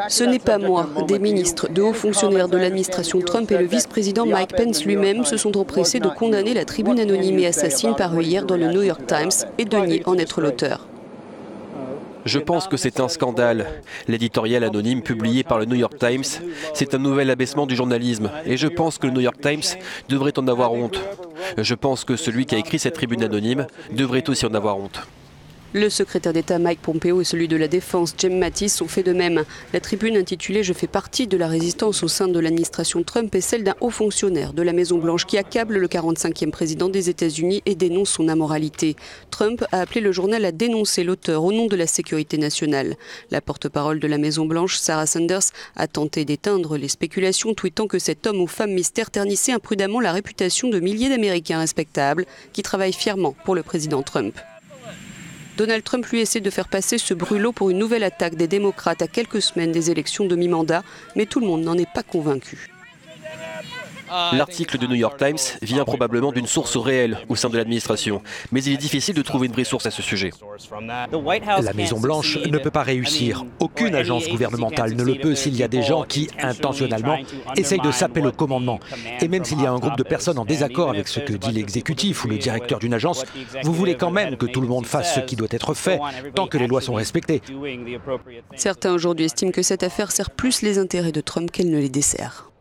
Ce n'est pas moi. Des ministres, de hauts fonctionnaires de l'administration Trump et le vice-président Mike Pence lui-même se sont empressés de condamner la tribune anonyme et assassine parue hier dans le New York Times et de nier en être l'auteur. Je pense que c'est un scandale. L'éditorial anonyme publié par le New York Times, c'est un nouvel abaissement du journalisme. Et je pense que le New York Times devrait en avoir honte. Je pense que celui qui a écrit cette tribune anonyme devrait aussi en avoir honte. Le secrétaire d'État Mike Pompeo et celui de la Défense Jim Mattis ont fait de même. La tribune intitulée « Je fais partie de la résistance au sein de l'administration Trump » est celle d'un haut fonctionnaire de la Maison-Blanche qui accable le 45e président des États-Unis et dénonce son immoralité. Trump a appelé le journal à dénoncer l'auteur au nom de la sécurité nationale. La porte-parole de la Maison-Blanche, Sarah Sanders, a tenté d'éteindre les spéculations, tweetant que cet homme aux femmes mystère ternissait imprudemment la réputation de milliers d'Américains respectables qui travaillent fièrement pour le président Trump. Donald Trump lui essaie de faire passer ce brûlot pour une nouvelle attaque des démocrates à quelques semaines des élections de mi-mandat, mais tout le monde n'en est pas convaincu. L'article du New York Times vient probablement d'une source réelle au sein de l'administration, mais il est difficile de trouver une vraie source à ce sujet. La Maison-Blanche ne peut pas réussir. Aucune agence gouvernementale ne le peut s'il y a des gens qui, intentionnellement, essayent de saper le commandement. Et même s'il y a un groupe de personnes en désaccord avec ce que dit l'exécutif ou le directeur d'une agence, vous voulez quand même que tout le monde fasse ce qui doit être fait, tant que les lois sont respectées. Certains aujourd'hui estiment que cette affaire sert plus les intérêts de Trump qu'elle ne les dessert.